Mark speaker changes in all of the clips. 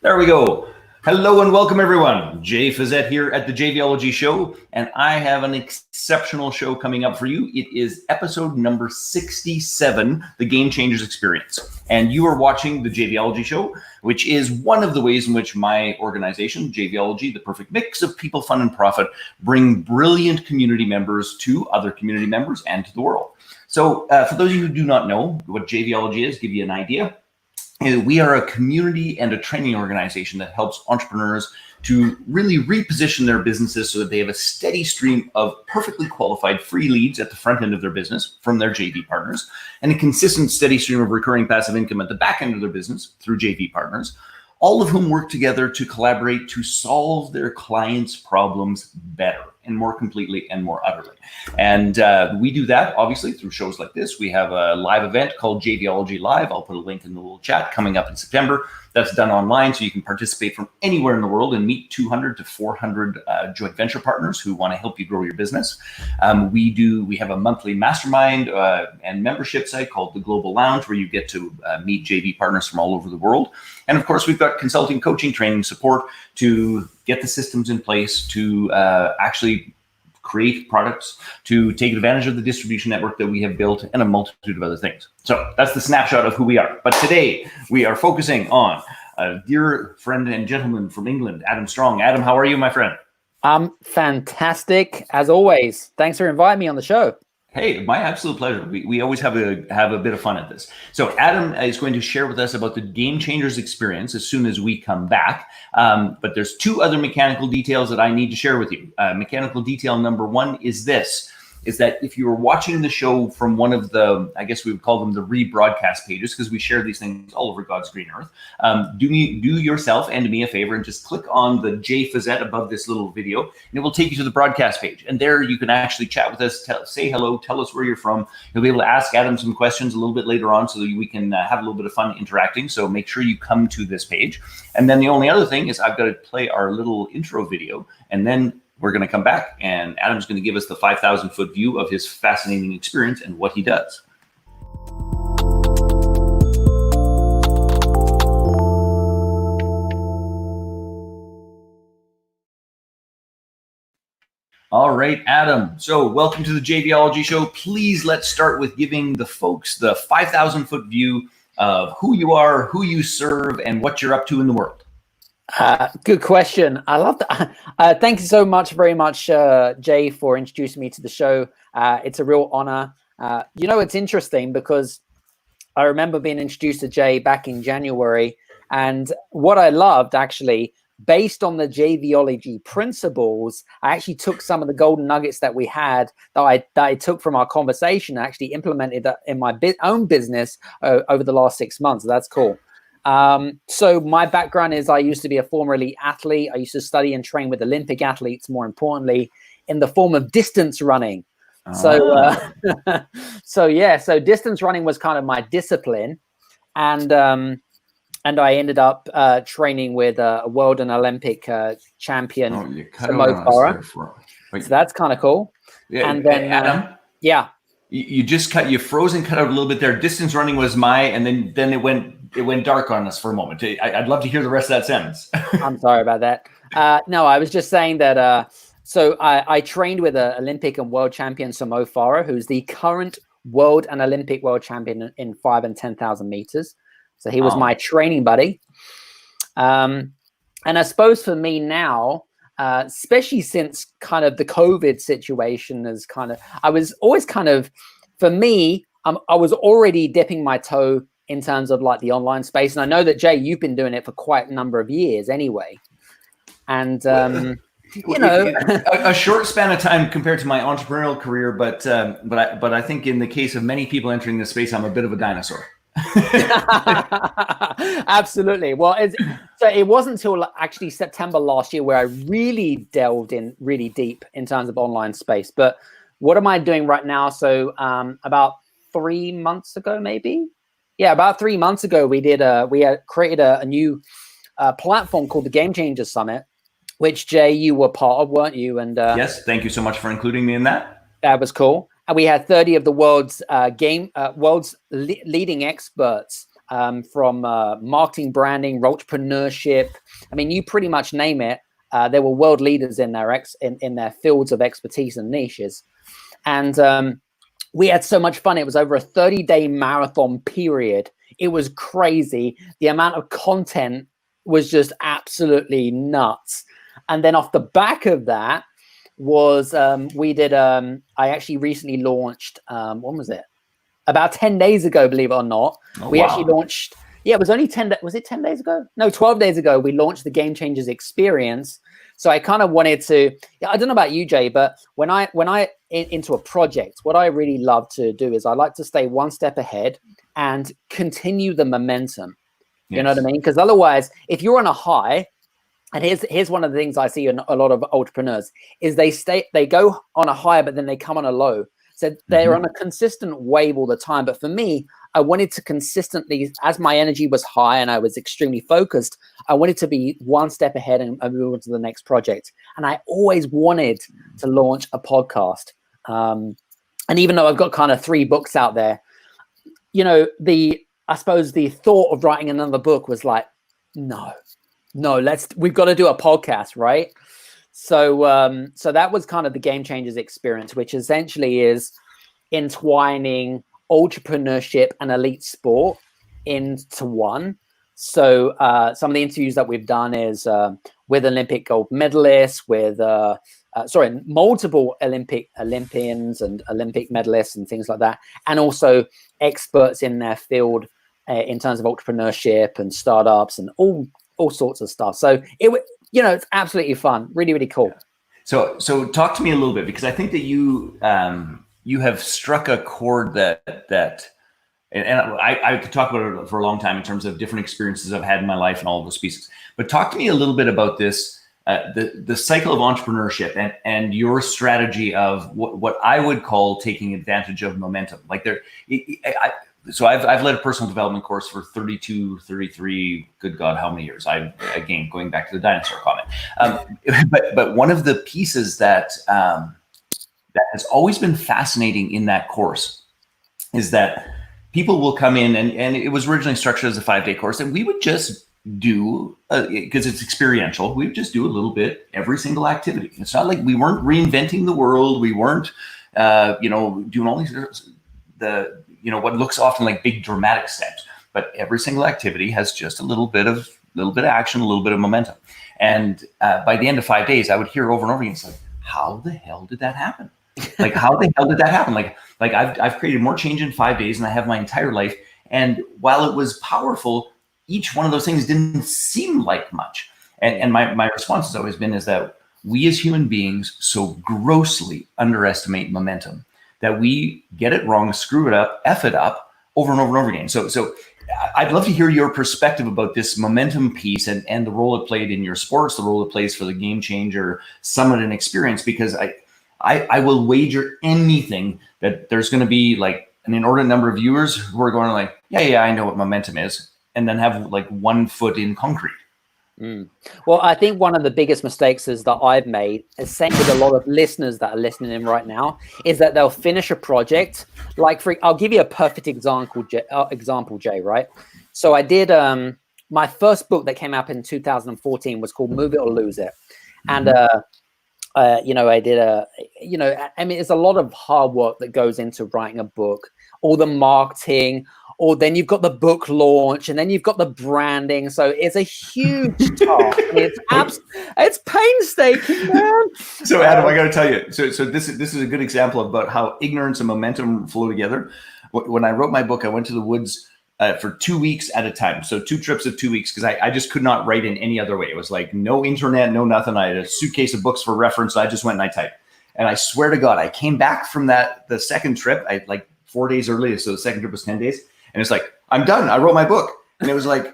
Speaker 1: There we go. Hello and welcome everyone. Jay Fazette here at the JVology show, and I have an exceptional show coming up for you. It is episode number 67, The Game Changers Experience. And you are watching the JVology show, which is one of the ways in which my organization, JVology, the perfect mix of people, fun, and profit, bring brilliant community members to other community members and to the world. So for those of you who do not know what JVology is, give you an idea. We are a community and a training organization that helps entrepreneurs to really reposition their businesses so that they have a steady stream of perfectly qualified free leads at the front end of their business from their JV partners, and a consistent steady stream of recurring passive income at the back end of their business through JV partners, all of whom work together to collaborate to solve their clients' problems better and more completely and more utterly. And we do that, obviously, through shows like this. We have a live event called JVology Live. I'll put a link in the little chat coming up in September. That's done online, so you can participate from anywhere in the world and meet 200 to 400 joint venture partners who want to help you grow your business. We have a monthly mastermind and membership site called the Global Lounge, where you get to meet JV partners from all over the world. And of course, we've got consulting, coaching, training, support to get the systems in place to actually create products, to take advantage of the distribution network that we have built, and a multitude of other things. So that's the snapshot of who we are. But today we are focusing on a dear friend and gentleman from England, Adam Strong. Adam, how are you, my friend?
Speaker 2: I'm fantastic, as always. Thanks for inviting me on the show.
Speaker 1: Hey, my absolute pleasure. We always have a bit of fun at this. So Adam is going to share with us about the Game Changers experience as soon as we come back. But there's two other mechanical details that I need to share with you. Mechanical detail number one is this, is that if you were watching the show from one of the, I guess we would call them the rebroadcast pages, because we share these things all over God's green earth, do yourself and me a favor and just click on the J Fazette above this little video, and it will take you to the broadcast page. And there you can actually chat with us, say hello, tell us where you're from. You'll be able to ask Adam some questions a little bit later on so that we can have a little bit of fun interacting. So make sure you come to this page. And then the only other thing is I've got to play our little intro video, and then we're going to come back and Adam's going to give us the 5,000-foot view of his fascinating experience and what he does. All right, Adam. So welcome to the JVology show. Please let's start with giving the folks the 5,000-foot view of who you are, who you serve, and what you're up to in the world.
Speaker 2: Good question. I love that. Thank you so very much, Jay, for introducing me to the show. It's a real honor. It's interesting because I remember being introduced to Jay back in January, and what I loved, actually, based on the JVology principles, I actually took some of the golden nuggets that we had that I took from our conversation and actually implemented that in my own business over the last 6 months. That's cool. So my background is I used to be a former elite athlete. I used to study and train with Olympic athletes, more importantly, in the form of distance running. So distance running was kind of my discipline. And I ended up training with a world and Olympic champion, Mo Farah. So that's kind of cool.
Speaker 1: Yeah,
Speaker 2: and then,
Speaker 1: Adam?
Speaker 2: Yeah.
Speaker 1: You froze and cut out a little bit there. Distance running was and then it went dark on us for a moment. I'd love to hear the rest of that sentence.
Speaker 2: I'm sorry about that. No, I was just saying that. So I trained with an Olympic and world champion, Mo Farah, who's the current world and Olympic world champion in 5,000 and 10,000 meters. So he was my training buddy. And I suppose for me now, especially since kind of the COVID situation is I was always for me, I was already dipping my toe in terms of like the online space. And I know that, Jay, you've been doing it for quite a number of years anyway. And,
Speaker 1: a short span of time compared to my entrepreneurial career, but I think in the case of many people entering this space, I'm a bit of a dinosaur.
Speaker 2: Absolutely. Well, it wasn't until actually September last year where I really delved in really deep in terms of online space. But what am I doing right now? So about 3 months ago, maybe. Yeah, about 3 months ago, we had created a new platform called the Game Changers Summit, which, Jay, you were part of, weren't you? And
Speaker 1: yes, thank you so much for including me in that.
Speaker 2: That was cool. And we had 30 of the world's leading experts from marketing, branding, entrepreneurship. I mean, you pretty much name it. They were world leaders in their fields of expertise and niches. And we had so much fun. It was over a 30-day marathon period. It was crazy. The amount of content was just absolutely nuts. And then off the back of that was I actually recently launched, when was it? About 10 days ago, believe it or not. We actually launched, it was only 10 days ago? No, 12 days ago, we launched the Game Changers experience. So I kind of wanted to, I don't know about you, Jay, but when I into a project, what I really love to do is I like to stay one step ahead and continue the momentum. Yes. You know what I mean? Because otherwise, if you're on a high, and here's one of the things I see in a lot of entrepreneurs is they go on a high, but then they come on a low. So they're on a consistent wave all the time. But for me, I wanted to consistently, as my energy was high and I was extremely focused, I wanted to be one step ahead and move on to the next project. And I always wanted to launch a podcast. And even though I've got kind of 3 books out there, you know, I suppose the thought of writing another book was like, no, we've got to do a podcast, right? So so that was kind of the Game Changers experience, which essentially is entwining entrepreneurship and elite sport into one. So some of the interviews that we've done is with Olympic gold medalists, with multiple Olympians and Olympic medalists and things like that, and also experts in their field in terms of entrepreneurship and startups and all sorts of stuff. So it's absolutely fun, really, really cool.
Speaker 1: So talk to me a little bit, because I think that you have struck a chord that and I could talk about it for a long time in terms of different experiences I've had in my life and all of those pieces. But talk to me a little bit about this, the cycle of entrepreneurship and your strategy of what I would call taking advantage of momentum. Like so I've led a personal development course for 32, 33, good God, how many years? Again, going back to the dinosaur comment. But one of the pieces that has always been fascinating in that course is that people will come in, and it was originally structured as a 5-day course, and we would just do, because it's experiential, we would just do a little bit every single activity. It's not like we weren't reinventing the world. We weren't, doing all these, what looks often like big dramatic steps, but every single activity has just a little bit of action, a little bit of momentum. And by the end of 5 days, I would hear over and over again, it's like, how the hell did that happen? Like, how the hell did that happen? Like I've created more change in 5 days than I have my entire life. And while it was powerful, each one of those things didn't seem like much. And my response has always been is that we as human beings so grossly underestimate momentum that we get it wrong, screw it up, F it up over and over and over again. So I'd love to hear your perspective about this momentum piece and the role it played in your sports, the role it plays for the Game Changer Summit and experience, because I will wager anything that there's going to be like an inordinate number of viewers who are going like, yeah, I know what momentum is, and then have like 1 foot in concrete.
Speaker 2: Well, I think one of the biggest mistakes is that I've made, is same with a lot of listeners that are listening in right now, is that they'll finish a project. Like I'll give you a perfect example, Jay, right? So I did my first book that came out in 2014 was called Move It or Lose It. And I did it's a lot of hard work that goes into writing a book, all the marketing, or then you've got the book launch, and then you've got the branding. So it's a huge task. I mean, it's painstaking, man.
Speaker 1: So Adam, I got to tell you, so this is a good example about how ignorance and momentum flow together. When I wrote my book, I went to the woods for 2 weeks at a time. So 2 trips of 2 weeks, because I just could not write in any other way. It was like no internet, no nothing. I had a suitcase of books for reference. I just went and I typed. And I swear to God, I came back from the second trip, like 4 days earlier. So the second trip was 10 days. And it's like, I'm done. I wrote my book. And it was like,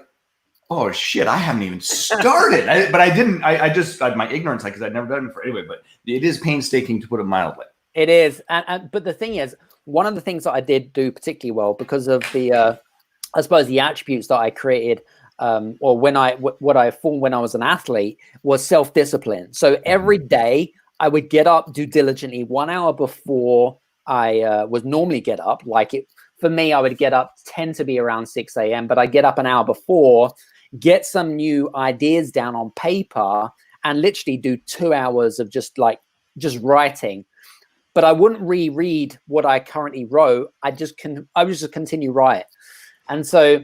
Speaker 1: oh shit, I haven't even started. But I didn't, I just, my ignorance, because I'd never done it before anyway, but it is painstaking, to put it mildly.
Speaker 2: It is. But the thing is, one of the things that I did do particularly well because of the, I suppose the attributes that I created, or what I formed when I was an athlete, was self-discipline. So every day I would get up, do diligently 1 hour before I would normally get up, for me, I would tend to be around 6 a.m., but I get up an hour before, get some new ideas down on paper, and literally do 2 hours of just writing. But I wouldn't reread what I currently wrote. I would just continue write. And so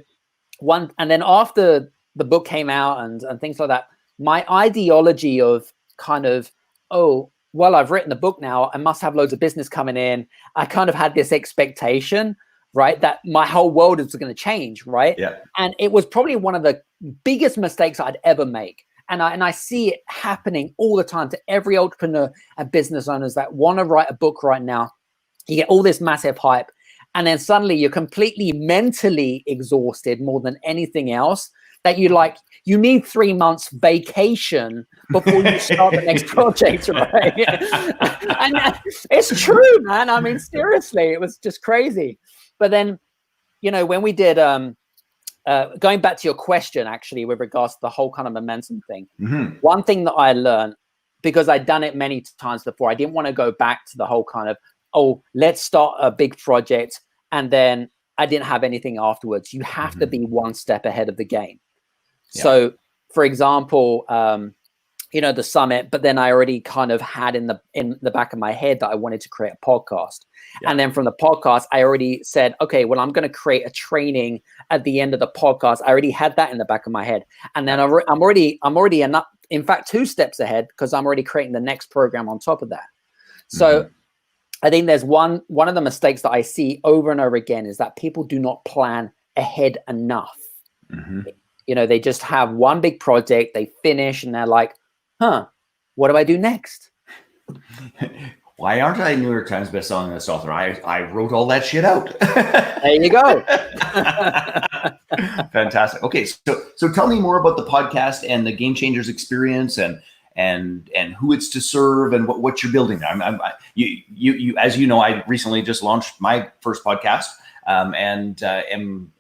Speaker 2: and then after the book came out and things like that, my ideology of kind of, oh, well, I've written the book now, I must have loads of business coming in. I kind of had this expectation, right, that my whole world is going to change, right?
Speaker 1: Yeah.
Speaker 2: And it was probably one of the biggest mistakes I'd ever make. And I see it happening all the time to every entrepreneur and business owners that want to write a book right now. You get all this massive hype, and then suddenly you're completely mentally exhausted more than anything else, that you need 3 months vacation before you start the next project, right? And it's true, man. I mean, seriously, it was just crazy. But then, when we did, going back to your question, actually, with regards to the whole kind of momentum thing, one thing that I learned, because I'd done it many times before, I didn't want to go back to the whole kind of, oh, let's start a big project, and then I didn't have anything afterwards. You have to be one step ahead of the game. Yeah. So, for example, the summit, but then I already kind of had in the back of my head that I wanted to create a podcast. Yeah. And then from the podcast, I already said, okay, well, I'm going to create a training at the end of the podcast. I already had that in the back of my head. And then I'm already enough, in fact, 2 steps ahead, because I'm already creating the next program on top of that. So I think there's one of the mistakes that I see over and over again is that people do not plan ahead enough. They just have one big project, they finish, and they're like, what do I do next?
Speaker 1: Why aren't I New York Times bestselling list author? I wrote all that shit out.
Speaker 2: There you go.
Speaker 1: Fantastic. Okay, so tell me more about the podcast and the Game Changers experience, and who it's to serve, and what you're building there. You as you know, I recently just launched my first podcast, and am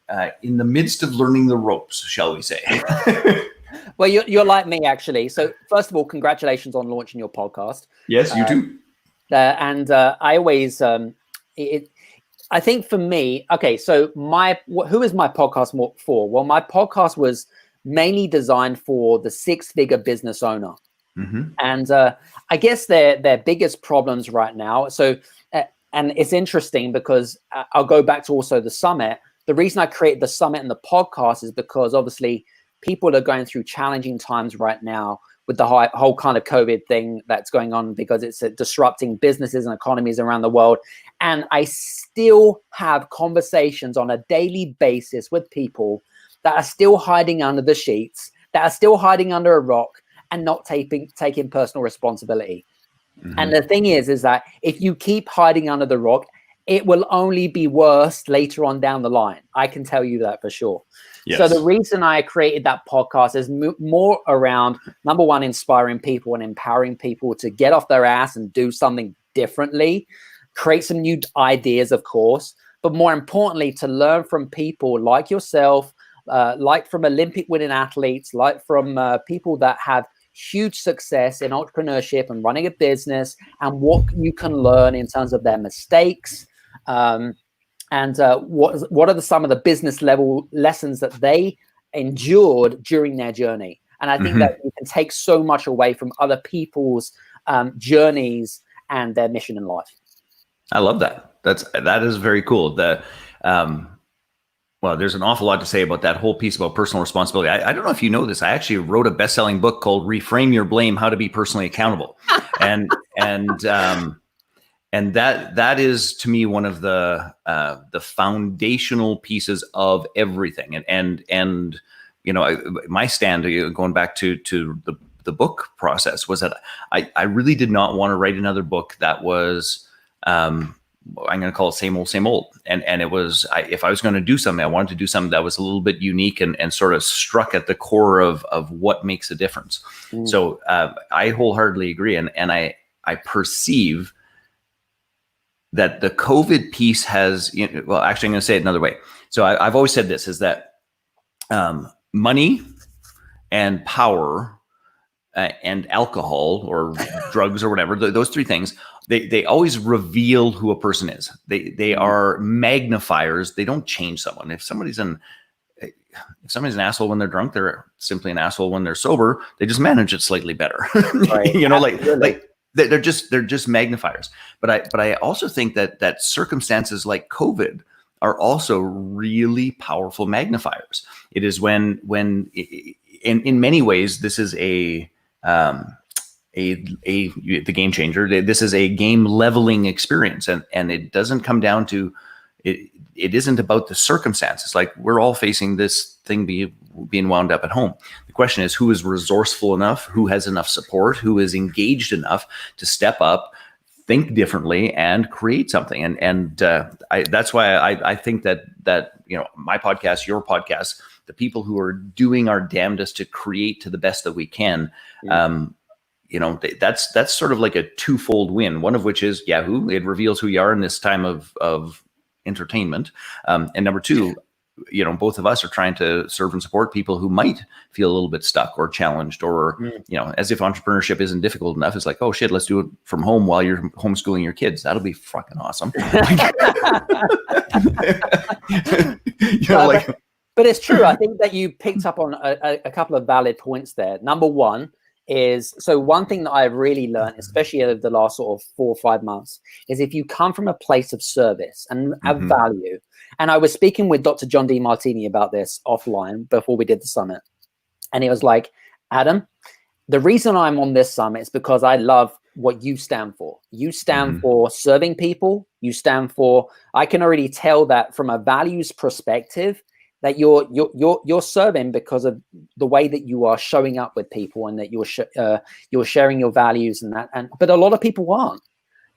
Speaker 1: in the midst of learning the ropes, shall we say?
Speaker 2: Well, you're like me, actually. So first of all, congratulations on launching your podcast.
Speaker 1: Yes, you too.
Speaker 2: And I always, I think for me, okay, so who is my podcast for? Well, my podcast was mainly designed for the 6-figure business owner. And I guess their biggest problems right now. So, and it's interesting because I'll go back to also the summit. The reason I created the summit and the podcast is because obviously people are going through challenging times right now with the whole kind of COVID thing that's going on, because it's disrupting businesses and economies around the world. And I still have conversations on a daily basis with people that are still hiding under the sheets, that are still hiding under a rock and not taking personal responsibility. And the thing is that if you keep hiding under the rock, it will only be worse later on down the line. I can tell you that for sure. Yes. So the reason I created that podcast is more around, number one, inspiring people and empowering people to get off their ass and do something differently, create some new ideas, of course, but more importantly, to learn from people like yourself, like from Olympic winning athletes, like from people that have huge success in entrepreneurship and running a business, and what you can learn in terms of their mistakes, and what are some of the business level lessons that they endured during their journey. And I think that you can take so much away from other people's journeys and their mission in life.
Speaker 1: I love that. That is very cool. Well, there's an awful lot to say about that whole piece about personal responsibility. I don't know if you know this. I actually wrote a best-selling book called "Reframe Your Blame: How to Be Personally Accountable," and that is, to me, one of the foundational pieces of everything. And my stand, going back to the book process, was that I really did not want to write another book that was I'm going to call it same old. And it was, if I was going to do something, I wanted to do something that was a little bit unique and sort of struck at the core of what makes a difference. So I wholeheartedly agree. And I perceive that the COVID piece has, well, actually, I'm going to say it another way. So I've always said this, is that money and power and alcohol or drugs or whatever, those three things, they always reveal who a person is. They are magnifiers. They don't change someone. If somebody's an asshole when they're drunk, they're simply an asshole when they're sober. They just manage it slightly better.
Speaker 2: Right.
Speaker 1: You know, like they're just magnifiers. But I also think that circumstances like COVID are also really powerful magnifiers. It is when in many ways this is the game changer. This is a game leveling experience, and it doesn't come down to it. It isn't about the circumstances. Like, we're all facing this thing being wound up at home. The question is, who is resourceful enough, who has enough support, who is engaged enough to step up, think differently, and create something. And that's why I think that my podcast, your podcast, the people who are doing our damnedest to create to the best that we can. That's sort of like a twofold win. One of which is Yahoo. It reveals who you are in this time of entertainment. And number two, both of us are trying to serve and support people who might feel a little bit stuck or challenged, or, as if entrepreneurship isn't difficult enough. It's like, oh shit, let's do it from home while you're homeschooling your kids. That'll be fucking awesome.
Speaker 2: But it's true. I think that you picked up on a couple of valid points there. Number one is, so one thing that I've really learned, especially over the last sort of 4 or 5 months, is if you come from a place of service and of value. And I was speaking with Dr. John D. Martini about this offline before we did the summit. And he was like, Adam, the reason I'm on this summit is because I love what you stand for. You stand for serving people. You stand for, I can already tell that from a values perspective, that you're serving because of the way that you are showing up with people, and that you're sharing your values and that. But a lot of people aren't.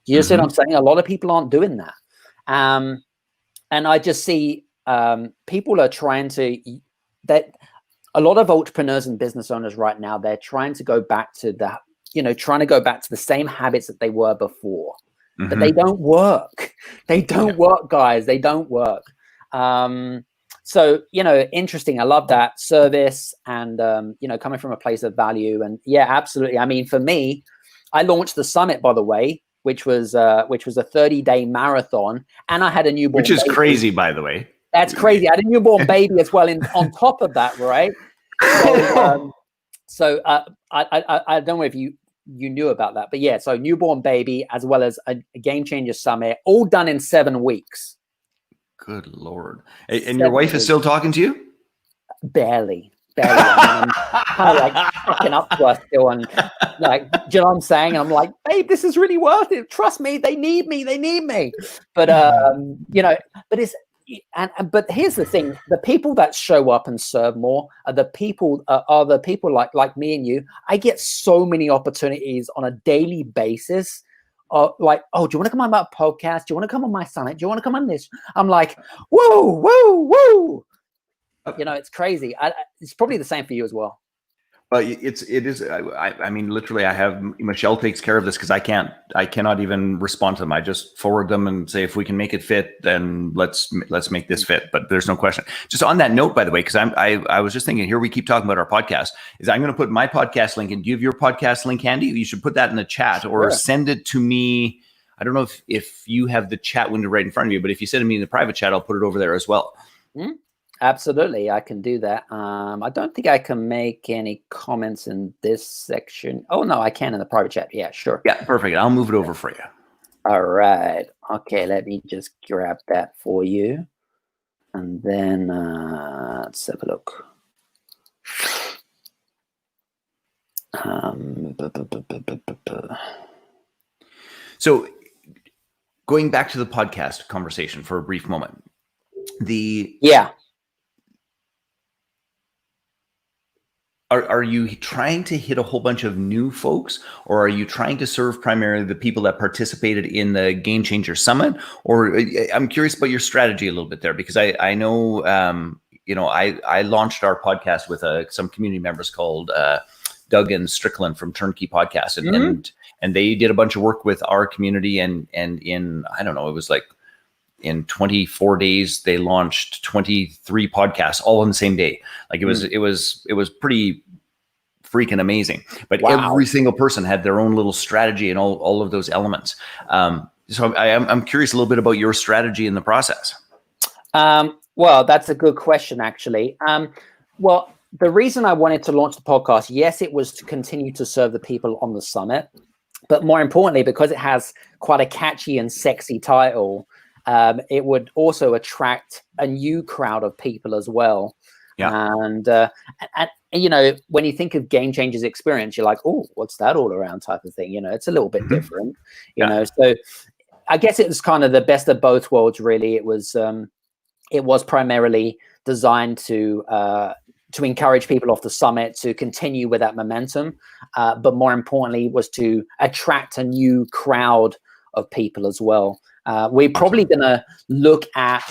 Speaker 2: You see what I'm saying? A lot of people aren't doing that. And I just see people are trying to, that a lot of entrepreneurs and business owners right now, they're trying to go back to the same habits that they were before, but they don't work. They don't work, guys. They don't work. So, interesting. I love that service and, coming from a place of value. And yeah, absolutely. I mean, for me, I launched the summit, by the way, which was a 30-day marathon, and I had a newborn
Speaker 1: which is
Speaker 2: baby.
Speaker 1: Crazy, by the way.
Speaker 2: That's crazy. I had a newborn baby as well on top of that, right? So I don't know if you knew about that, but yeah, so newborn baby as well as a Game Changer Summit, all done in 7 weeks.
Speaker 1: Good Lord. And your wife is still talking to you?
Speaker 2: Barely. I'm kind of like fucking up to us still, and like, do you know what I'm saying? I'm like, babe, this is really worth it. Trust me, they need me. But but here's the thing: the people that show up and serve more are the people like me and you. I get so many opportunities on a daily basis. Like, oh, do you want to come on my podcast? Do you want to come on my summit? Do you want to come on this? I'm like, woo. It's crazy. It's probably the same for you as well.
Speaker 1: Well, it is. I mean, literally, I have Michelle takes care of this because I cannot even respond to them. I just forward them and say, if we can make it fit, then let's make this fit. But there's no question. Just on that note, by the way, because I was just thinking, here we keep talking about our podcast. Is I'm going to put my podcast link, and do you have your podcast link handy? You should put that in the chat or send it to me. I don't know if you have the chat window right in front of you, but if you send it to me in the private chat, I'll put it over there as well.
Speaker 2: Absolutely, I can do that. I don't think I can make any comments in this section. Oh, no, I can in the private chat. Yeah, sure.
Speaker 1: Yeah, perfect. I'll move it over for you.
Speaker 2: All right. Okay, let me just grab that for you. And then let's have a look.
Speaker 1: So going back to the podcast conversation for a brief moment. Are you trying to hit a whole bunch of new folks, or are you trying to serve primarily the people that participated in the Game Changer Summit? Or I'm curious about your strategy a little bit there, because I know, I launched our podcast with some community members called Doug and Strickland from Turnkey Podcast, and they did a bunch of work with our community, and in, I don't know, it was like in 24 days, they launched 23 podcasts all on the same day. Like it was pretty freaking amazing. But
Speaker 2: Wow.
Speaker 1: every single person had their own little strategy and all of those elements. So I'm curious a little bit about your strategy in the process.
Speaker 2: Well, that's a good question, actually. Well, the reason I wanted to launch the podcast, yes, it was to continue to serve the people on the summit, but more importantly, because it has quite a catchy and sexy title, it would also attract a new crowd of people as well.
Speaker 1: Yeah.
Speaker 2: And when you think of Game Changers Experience, you're like, oh, what's that all around type of thing? It's a little bit different, So I guess it was kind of the best of both worlds, really. It was primarily designed to encourage people off the summit to continue with that momentum, but more importantly was to attract a new crowd of people as well. We're probably going to look at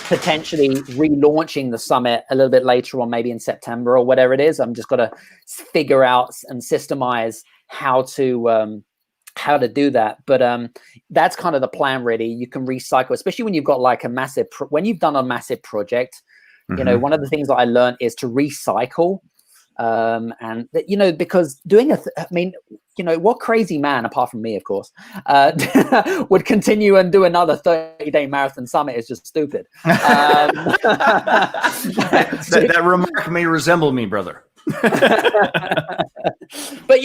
Speaker 2: potentially relaunching the summit a little bit later on, maybe in September or whatever it is. I'm just got to figure out and systemize how to do that, but that's kind of the plan, really. You can recycle, especially when you've got like when you've done a massive project. One of the things that I learned is to recycle, and because doing what crazy man, apart from me, of course, would continue and do another 30-day marathon summit is just stupid.
Speaker 1: That remark may resemble me, brother.
Speaker 2: But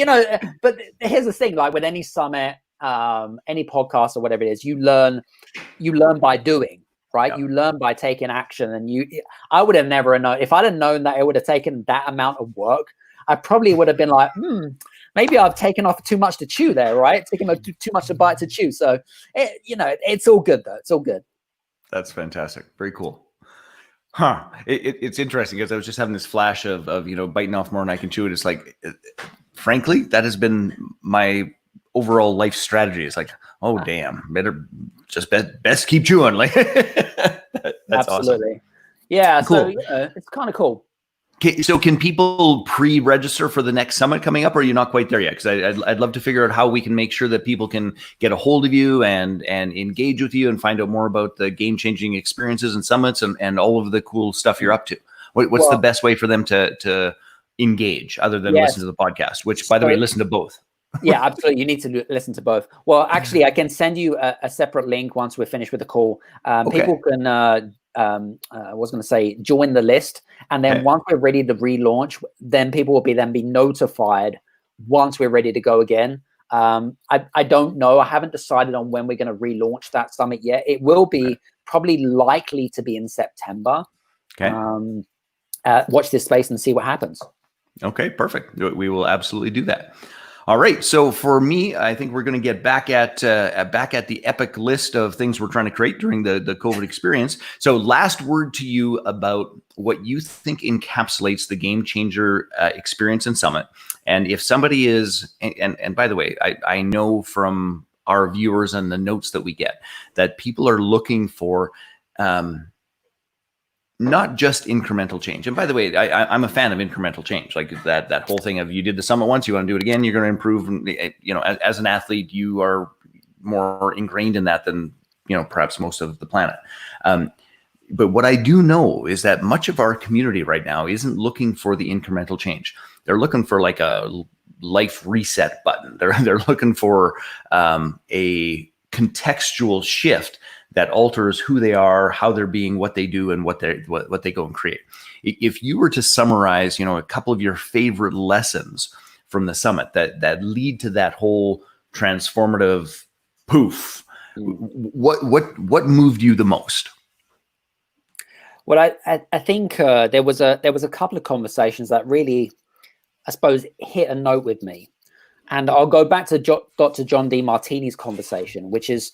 Speaker 2: here's the thing, like with any summit, any podcast or whatever it is, you learn by doing, right? Yeah. You learn by taking action. And I would have never known, if I'd have known that it would have taken that amount of work, I probably would have been like, maybe I've taken off too much to chew there, right? Taking too much to bite to chew. So it's all good though. It's all good.
Speaker 1: That's fantastic. Very cool. Huh. It's interesting because I was just having this flash of biting off more than I can chew. It's like, frankly, that has been my overall life strategy. It's like, oh damn, better just best keep chewing. Like that's
Speaker 2: absolutely
Speaker 1: awesome.
Speaker 2: Yeah.
Speaker 1: Cool.
Speaker 2: So it's kind of cool.
Speaker 1: So can people pre-register for the next summit coming up, or are you not quite there yet? Because I'd love to figure out how we can make sure that people can get a hold of you and engage with you and find out more about the game-changing experiences and summits and all of the cool stuff you're up to. What's the best way for them to engage other than listen to the podcast, which, by the way, listen to both.
Speaker 2: Yeah, absolutely. You need to listen to both. Well, actually, I can send you a separate link once we're finished with the call. People can, I was going to say, join the list. And then once we're ready to relaunch, then people will be notified once we're ready to go again. I don't know. I haven't decided on when we're going to relaunch that summit yet. It will be probably likely to be in September.
Speaker 1: Okay.
Speaker 2: Watch this space and see what happens.
Speaker 1: Okay, perfect. We will absolutely do that. All right. So for me, I think we're going to get back at the epic list of things we're trying to create during the COVID experience. So last word to you about what you think encapsulates the Game Changer experience and summit. And if somebody is, and by the way, I know from our viewers and the notes that we get that people are looking for not just incremental change. And by the way, I'm a fan of incremental change, like that whole thing of you did the summit once, you want to do it again, you're going to improve. As an athlete, you are more ingrained in that than, perhaps most of the planet. But what I do know is that much of our community right now isn't looking for the incremental change. They're looking for like a life reset button. They're looking for a contextual shift that alters who they are, how they're being, what they do, and what they go and create. If you were to summarize, a couple of your favorite lessons from the summit that lead to that whole transformative poof, what moved you the most?
Speaker 2: Well, I think there was a couple of conversations that really, I suppose, hit a note with me, and I'll go back to Dr. John Demartini's conversation, which is,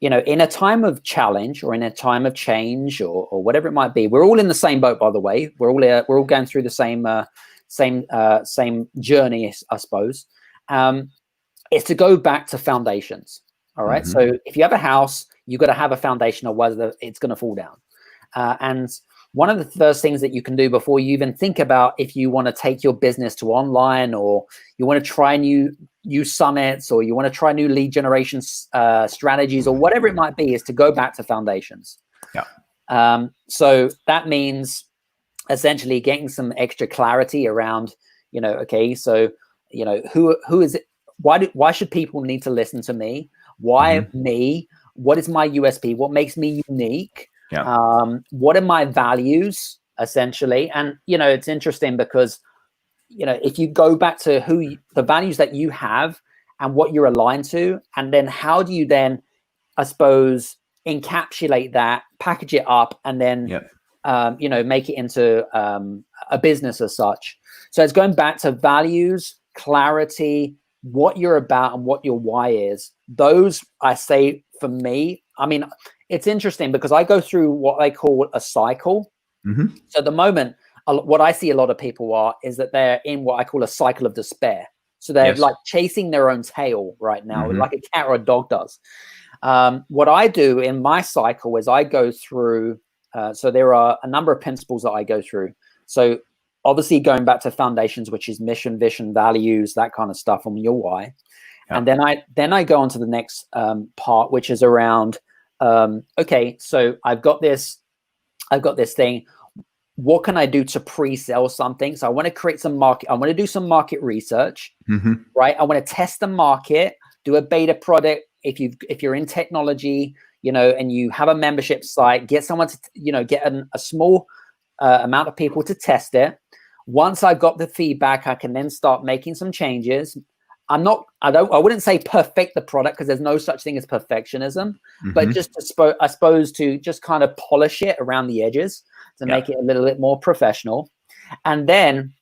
Speaker 2: in a time of challenge or in a time of change or whatever it might be, we're all in the same boat, by the way. We're all going through the same journey, I suppose. It's to go back to foundations. All right. Mm-hmm. So if you have a house, you've got to have a foundation of whether it's going to fall down. And one of the first things that you can do before you even think about if you want to take your business to online, or you want to try new summits, or you want to try new lead generation strategies, or whatever it might be, is to go back to foundations.
Speaker 1: Yeah.
Speaker 2: So that means essentially getting some extra clarity around, Okay, so who is it? Why should people need to listen to me? Why me? What is my USP? What makes me unique? What are my values, essentially? And it's interesting because if you go back to the values that you have and what you're aligned to, and then how do you then, I suppose, encapsulate that, package it up, and then make it into a business as such. So it's going back to values, clarity, what you're about, and what your why is. Those, I say, for me, I mean, it's interesting because I go through what I call a cycle. So at the moment, what I see a lot of people is that they're in what I call a cycle of despair. So they're like chasing their own tail right now, like a cat or a dog does. What I do in my cycle is I go through, so there are a number of principles that I go through. So obviously going back to foundations, which is mission, vision, values, that kind of stuff on your why. And then I go on to the next part, which is around, okay, so I've got this thing. What can I do to pre-sell something? So I want to create some market. I want to do some market research, right? I want to test the market, do a beta product. If you're in technology, and you have a membership site, get someone to, get a small amount of people to test it. Once I've got the feedback, I can then start making some changes. I wouldn't say perfect the product because there's no such thing as perfectionism, but just I suppose to just kind of polish it around the edges to make it a little bit more professional. And then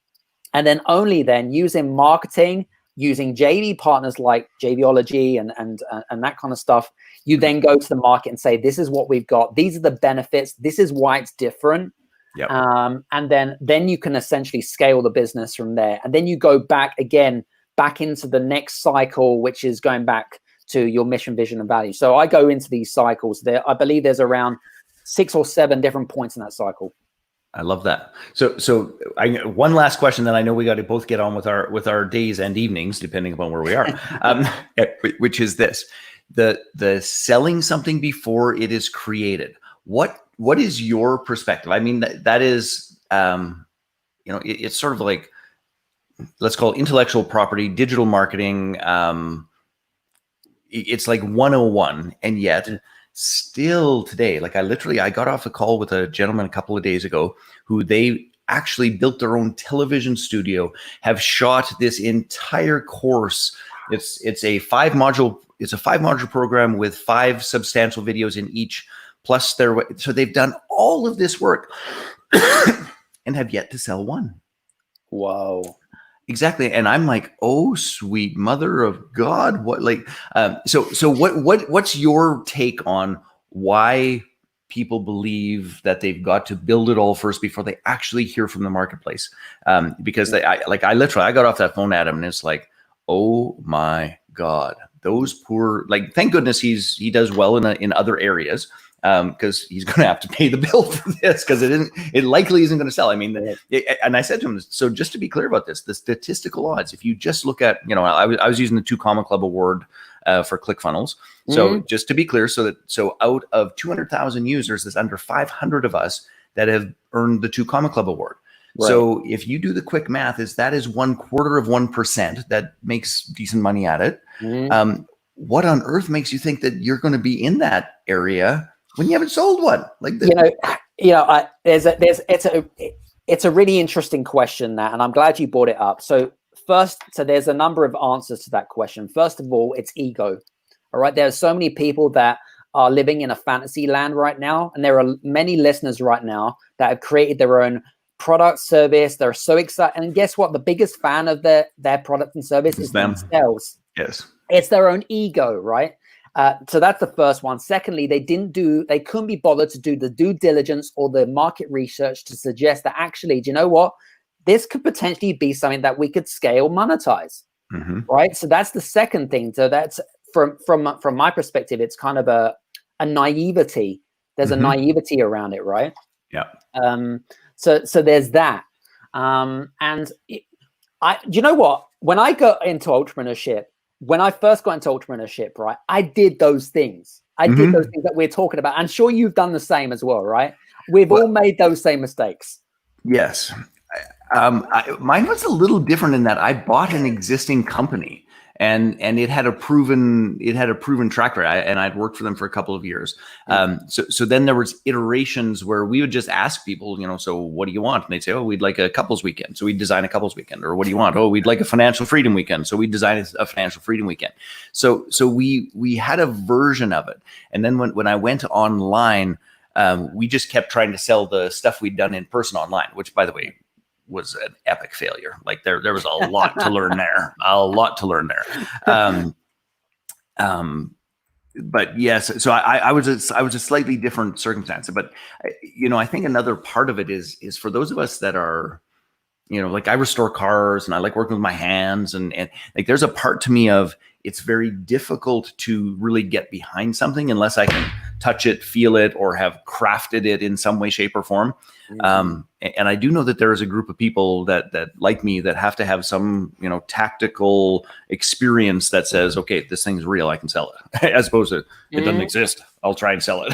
Speaker 2: only then using marketing, using JV partners like JVology and that kind of stuff, you then go to the market and say, this is what we've got. These are the benefits. This is why it's different. And then you can essentially scale the business from there. And then you go back into the next cycle, which is going back to your mission, vision, and value. So I go into these cycles there. I believe there's around 6 or 7 different points in that cycle.
Speaker 1: I love that. So one last question, then I know we got to both get on with our days and evenings, depending upon where we are, which is this: the selling something before it is created. What is your perspective? I mean, that is, it's sort of like, let's call it intellectual property, digital marketing. It's like 101, and yet still today, like I got off a call with a gentleman a couple of days ago who they actually built their own television studio, have shot this entire course. It's a 5-module program with 5 substantial videos in each, plus so they've done all of this work and have yet to sell one.
Speaker 2: Whoa.
Speaker 1: Exactly. And I'm like, oh, sweet mother of God. What, so what's your take on why people believe that they've got to build it all first before they actually hear from the marketplace? Because I got off that phone at him and it's like, oh my God, those poor, thank goodness he does well in other areas. Because he's going to have to pay the bill for this because it likely isn't going to sell. I mean, and I said to him, so just to be clear about this, the statistical odds, if you just look at, I was using the 2 Comma Club award for ClickFunnels. So just to be clear, so out of 200,000 users, there's under 500 of us that have earned the 2 Comma Club award. Right. So if you do the quick math, that is 1/4% that makes decent money at it. What on earth makes you think that you're going to be in that area when you haven't sold one?
Speaker 2: It's a really interesting question, that, and I'm glad you brought it up. So there's a number of answers to that question. First of all, it's ego. All right. There are so many people that are living in a fantasy land right now. And there are many listeners right now that have created their own product, service. They're so excited. And guess what? The biggest fan of their product and service is themselves.
Speaker 1: Yes.
Speaker 2: It's their own ego, right? So that's the first one. Secondly, they couldn't be bothered to do the due diligence or the market research to suggest that actually, do you know what? This could potentially be something that we could scale, monetize, right? So that's the second thing. So that's from my perspective, it's kind of a naivety. There's a naivety around it, right?
Speaker 1: Yeah.
Speaker 2: So there's that. You know what? When I got into entrepreneurship, when I first got into entrepreneurship, right, I did those things. I did those things that we're talking about. I'm sure you've done the same as well, right? We've all made those same mistakes.
Speaker 1: Yes. Mine was a little different in that I bought an existing company, and it had a proven track record, and I'd worked for them for a couple of years. So then there was iterations where we would just ask people, so what do you want? And they'd say, oh, we'd like a couples weekend. So we'd design a couples weekend. Or what do you want? Oh, we'd like a financial freedom weekend. So we'd design a financial freedom weekend. So we had a version of it. And then when I went online, we just kept trying to sell the stuff we'd done in person online, which, by the way, was an epic failure. Like there was a lot to learn there, but yes, so I was a slightly different circumstance, but I think another part of it is for those of us that are, like I restore cars and I like working with my hands and like there's a part to me of it's very difficult to really get behind something unless I can touch it, feel it, or have crafted it in some way, shape, or form. And I do know that there is a group of people that like me that have to have some, tactical experience that says, okay, this thing's real, I can sell it, as opposed to it doesn't exist, I'll try and sell it.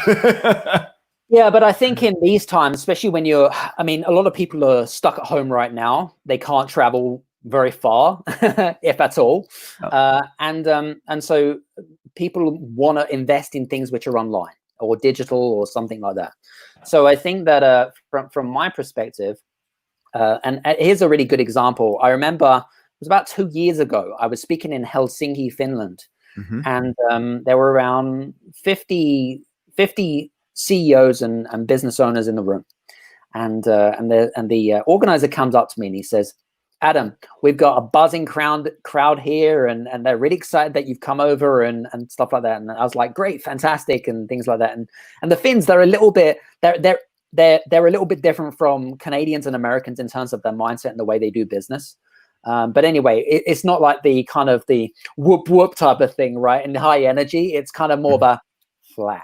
Speaker 2: Yeah, but I think in these times, especially when a lot of people are stuck at home right now. They can't travel very far, if at all. And so people want to invest in things which are online or digital or something like that. So I think that from my perspective, and here's a really good example. I remember it was about 2 years ago. I was speaking in Helsinki, Finland, and there were around 50 CEOs and business owners in the room. And the organizer comes up to me and he says, Adam, we've got a buzzing crowd here, and they're really excited that you've come over and stuff like that. And I was like, great, fantastic, and things like that. And the Finns, they're a little bit different from Canadians and Americans in terms of their mindset and the way they do business. But anyway, it's not like the kind of the whoop whoop type of thing, right? And high energy. It's kind of more of a flat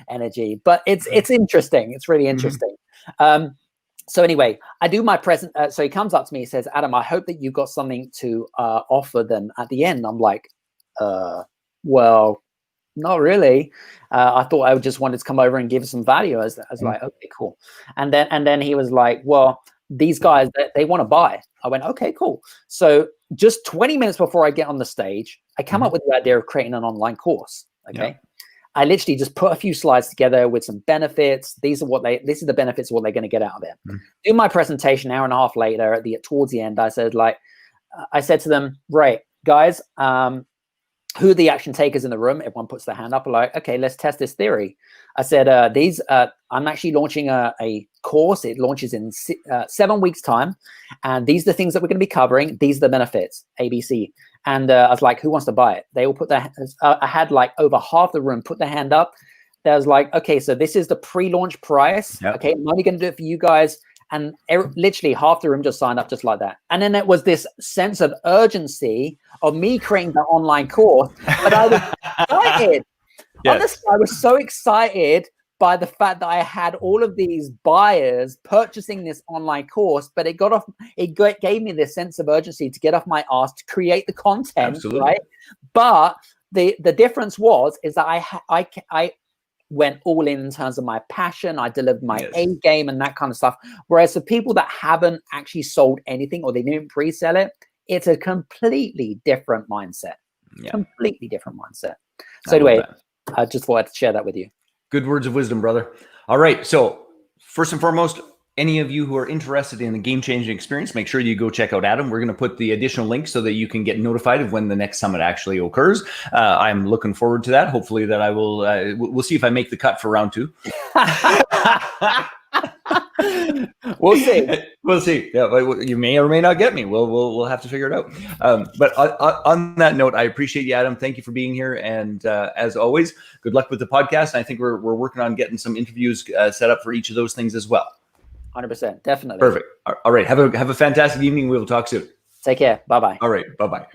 Speaker 2: energy, but it's interesting. It's really interesting. So anyway, I do my present. So he comes up to me, he says, Adam, I hope that you've got something to offer them at the end. I'm like, well, not really. I thought I just wanted to come over and give some value. I was like, okay, cool. And then he was like, well, these guys, they want to buy. I went, okay, cool. So just 20 minutes before I get on the stage, I come up with the idea of creating an online course. Okay. Yeah. I literally just put a few slides together with some benefits. This is the benefits of what they're going to get out of it. Do my presentation, hour and a half later, towards the end, I said to them, right, guys, who are the action takers in the room? Everyone puts their hand up. I'm like, okay, let's test this theory. I said, I'm actually launching a course. It launches in 7 weeks time. And these are the things that we're going to be covering. These are the benefits, ABC. And I was like, who wants to buy it? They all put their I had like over half the room put their hand up. There was like, okay, so this is the pre-launch price. Yep. Okay, I'm only going to do it for you guys. And literally half the room just signed up just like that. And then it was this sense of urgency of me creating the online course. But I was excited. Yes. Honestly, I was so excited by the fact that I had all of these buyers purchasing this online course, but it gave me this sense of urgency to get off my ass to create the content. Absolutely. Right? But the difference is that I went all in terms of my passion. I delivered my A game and that kind of stuff. Whereas the people that haven't actually sold anything or they didn't pre-sell it, it's a completely different mindset. Yeah. Completely different mindset. So anyway, I just thought I'd share that with you.
Speaker 1: Good words of wisdom, brother. All right. So first and foremost, any of you who are interested in the game-changing experience, make sure you go check out Adam. We're going to put the additional links so that you can get notified of when the next summit actually occurs. I'm looking forward to that. Hopefully that I will, we'll see if I make the cut for round 2.
Speaker 2: We'll see.
Speaker 1: We'll see. Yeah, you may or may not get me. We'll have to figure it out. But on that note, I appreciate you, Adam. Thank you for being here. And as always, good luck with the podcast. And I think we're working on getting some interviews set up for each of those things as well.
Speaker 2: 100%, definitely.
Speaker 1: Perfect. All right. Have a fantastic evening. We will talk soon.
Speaker 2: Take care. Bye-bye.
Speaker 1: All right. Bye-bye.